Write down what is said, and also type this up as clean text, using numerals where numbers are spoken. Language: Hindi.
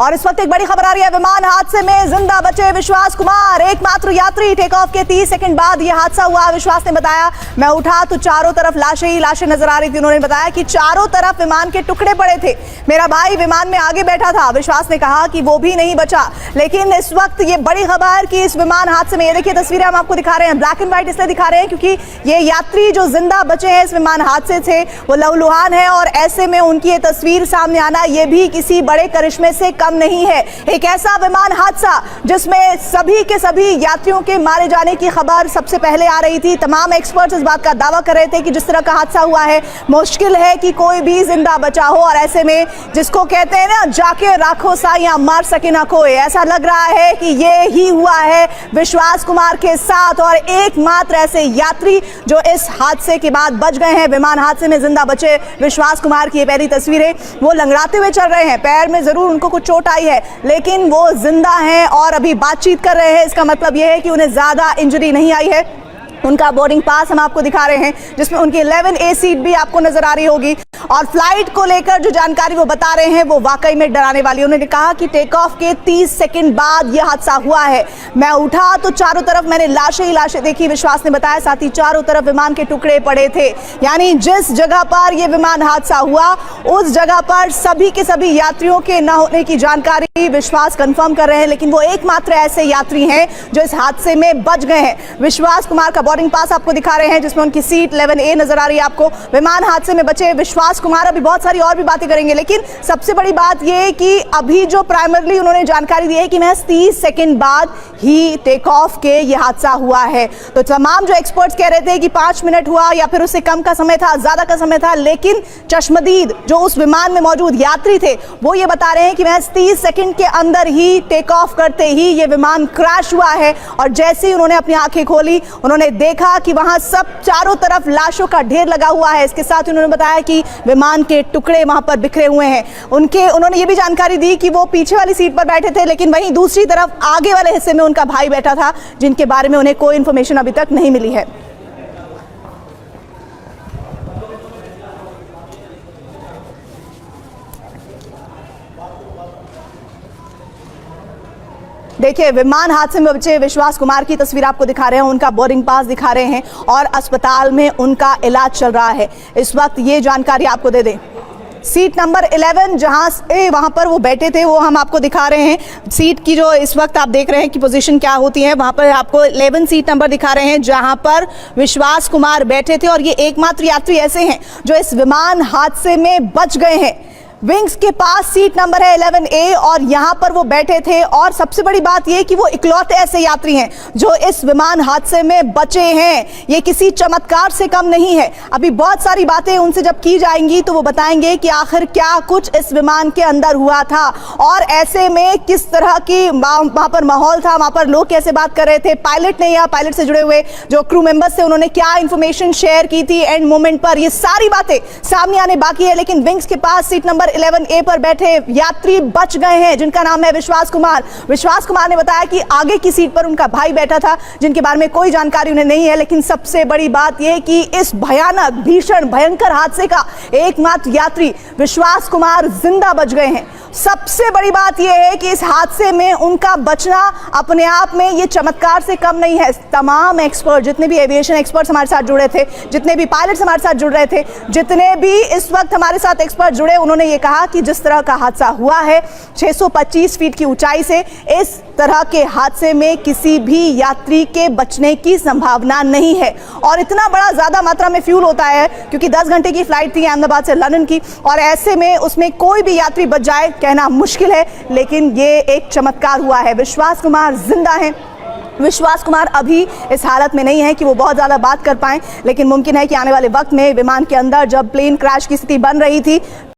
और इस वक्त एक बड़ी खबर आ रही है। विमान हादसे में जिंदा बचे विश्वास कुमार, एकमात्र यात्री। टेक ऑफ के 30 सेकंड बाद यह हादसा हुआ। विश्वास ने बताया, मैं उठा तो चारों तरफ लाशें ही लाशें नजर आ रही थी। उन्होंने बताया कि चारों तरफ विमान के टुकड़े पड़े थे। मेरा भाई विमान में आगे बैठा था। विश्वास ने कहा कि वो भी नहीं बचा। लेकिन इस वक्त ये बड़ी खबर कि इस विमान हादसे में, ये देखिए तस्वीरें हम आपको दिखा रहे हैं, ब्लैक एंड व्हाइट इसलिए दिखा रहे हैं क्योंकि ये यात्री जो जिंदा बचे हैं इस विमान हादसे से वो लहूलुहान है। और ऐसे में उनकी ये तस्वीर सामने आना ये भी किसी बड़े करिश्मे से कम नहीं है। एक ऐसा विमान हादसा जिसमें सभी के सभी यात्रियों के मारे जाने की खबर सबसे पहले आ रही थी। तमाम एक्सपर्ट्स इस बात का दावा कर रहे थे कि जिस तरह का हादसा हुआ है मुश्किल है कि कोई भी जिंदा बचा हो। और ऐसे में जिसको कहते हैं ना, जाके राखो साइयां मार सके ना कोई, ऐसा लग रहा है कि ये ही हुआ है विश्वास कुमार के साथ। और एकमात्र ऐसे यात्री जो इस हादसे के बाद बच गए हैं, विमान हादसे में जिंदा बचे विश्वास कुमार की ये पहली तस्वीरें। वो लंगड़ाते हुए चल रहे हैं, पैर में जरूर उनको कुछ चोट आई है लेकिन वो जिंदा हैं और अभी बातचीत कर रहे हैं। इसका मतलब यह है कि उन्हें ज्यादा इंजरी नहीं आई है। उनका बोर्डिंग पास हम आपको दिखा रहे हैं जिसमें उनकी 11A सीट भी आपको नजर आ रही होगी। और फ्लाइट को लेकर जो जानकारी वो बता रहे हैं वो वाकई में डराने वाली है। उन्होंने कहा कि टेक ऑफ के 30 सेकंड बाद यह हादसा हुआ है। मैं उठा तो चारों तरफ मैंने लाशें ही लाशें देखी। विश्वास ने बताया, साथ ही चारों तरफ विमान के टुकड़े पड़े थे। यानी जिस जगह पर यह विमान हादसा हुआ उस जगह पर सभी के सभी यात्रियों के न होने की जानकारी विश्वास कंफर्म कर रहे हैं। लेकिन वो एकमात्र ऐसे यात्री हैं जो इस हादसे में बच गए हैं। विश्वास कुमार का बोर्डिंग पास आपको दिखा रहे हैं जिसमें उनकी सीट 11A नजर आ रही है आपको। विमान हादसे में बचे विश्वास कुमार, अभी बहुत सारी और भी बातें करेंगे लेकिन सबसे बड़ी बात यह कि अभी जो प्राइमरली उन्होंने जानकारी दी है कि महज 30 सेकंड बाद ही टेक ऑफ के ये हादसा हुआ है। तो तमाम जो एक्सपर्ट्स कह रहे थे कि 5 मिनट हुआ या फिर उससे कम का समय था, ज्यादा का समय था, लेकिन चश्मदीद जो उस विमान में मौजूद यात्री थे वो ये बता रहे हैं कि महज 30 सेकंड के अंदर ही टेक ऑफ करते ही ये विमान क्रैश हुआ है। और जैसे ही उन्होंने अपनी आंखें खोली उन्होंने देखा कि वहां सब चारों तरफ लाशों का ढेर लगा हुआ है। इसके साथ उन्होंने बताया कि विमान के टुकड़े वहां पर बिखरे हुए हैं। उन्होंने ये भी जानकारी दी कि वो पीछे वाली सीट पर बैठे थे लेकिन वहीं दूसरी तरफ आगे वाले हिस्से में उनका भाई बैठा था जिनके बारे में उन्हें कोई इंफॉर्मेशन अभी तक नहीं मिली है। देखिए विमान हादसे में बचे विश्वास कुमार की तस्वीर आपको दिखा रहे हैं, उनका बोर्डिंग पास दिखा रहे हैं और अस्पताल में उनका इलाज चल रहा है इस वक्त। ये जानकारी आपको दे दें, सीट नंबर 11 जहां से वहां पर वो बैठे थे वो हम आपको दिखा रहे हैं। सीट की जो इस वक्त आप देख रहे हैं कि पोजीशन क्या होती है, वहां पर आपको 11 सीट नंबर दिखा रहे हैं जहां पर विश्वास कुमार बैठे थे। और ये एकमात्र यात्री ऐसे हैं जो इस विमान हादसे में बच गए हैं। विंग्स के पास सीट नंबर है 11A और यहां पर वो बैठे थे। और सबसे बड़ी बात यह कि वो इकलौते ऐसे यात्री हैं जो इस विमान हादसे में बचे हैं। ये किसी चमत्कार से कम नहीं है। अभी बहुत सारी बातें उनसे जब की जाएंगी तो वो बताएंगे कि आखिर क्या कुछ इस विमान के अंदर हुआ था और ऐसे में किस तरह की वहां पर माहौल था, वहां पर लोग कैसे बात कर रहे थे, पायलट ने या पायलट से जुड़े हुए जो क्रू मेंबर्स थे उन्होंने क्या इंफॉर्मेशन शेयर की थी एंड मोमेंट पर। ये सारी बातें सामने आने बाकी है। लेकिन विंग्स के पास सीट नंबर 11A पर बैठे यात्री बच गए हैं जिनका नाम है विश्वास कुमार। विश्वास कुमार ने बताया कि आगे की सीट पर उनका भाई बैठा था जिनके बारे में कोई जानकारी उन्हें नहीं है। लेकिन सबसे बड़ी बात यह कि इस भयानक भीषण भयंकर हादसे का एकमात्र यात्री विश्वास कुमार जिंदा बच गए हैं। सबसे बड़ी बात यह है कि इस हादसे में उनका बचना अपने आप में ये चमत्कार से कम नहीं है। तमाम एक्सपर्ट, जितने भी एविएशन एक्सपर्ट्स हमारे साथ जुड़े थे, जितने भी पायलट्स हमारे साथ जुड़ रहे थे, जितने भी इस वक्त हमारे साथ एक्सपर्ट जुड़े, उन्होंने ये कहा कि जिस तरह का हादसा हुआ है 625 फीट की ऊंचाई से, इस तरह के हादसे में किसी भी यात्री के बचने की संभावना नहीं है। और इतना बड़ा ज्यादा मात्रा में फ्यूल होता है क्योंकि 10 घंटे की फ्लाइट थी अहमदाबाद से लंदन की और ऐसे में उसमें कोई भी यात्री बच जाए कहना मुश्किल है। लेकिन ये एक चमत्कार हुआ है। विश्वास कुमार जिंदा हैं। विश्वास कुमार अभी इस हालत में नहीं है कि वो बहुत ज़्यादा बात कर पाएं, लेकिन मुमकिन है कि आने वाले वक्त में विमान के अंदर जब प्लेन क्रैश की स्थिति बन रही थी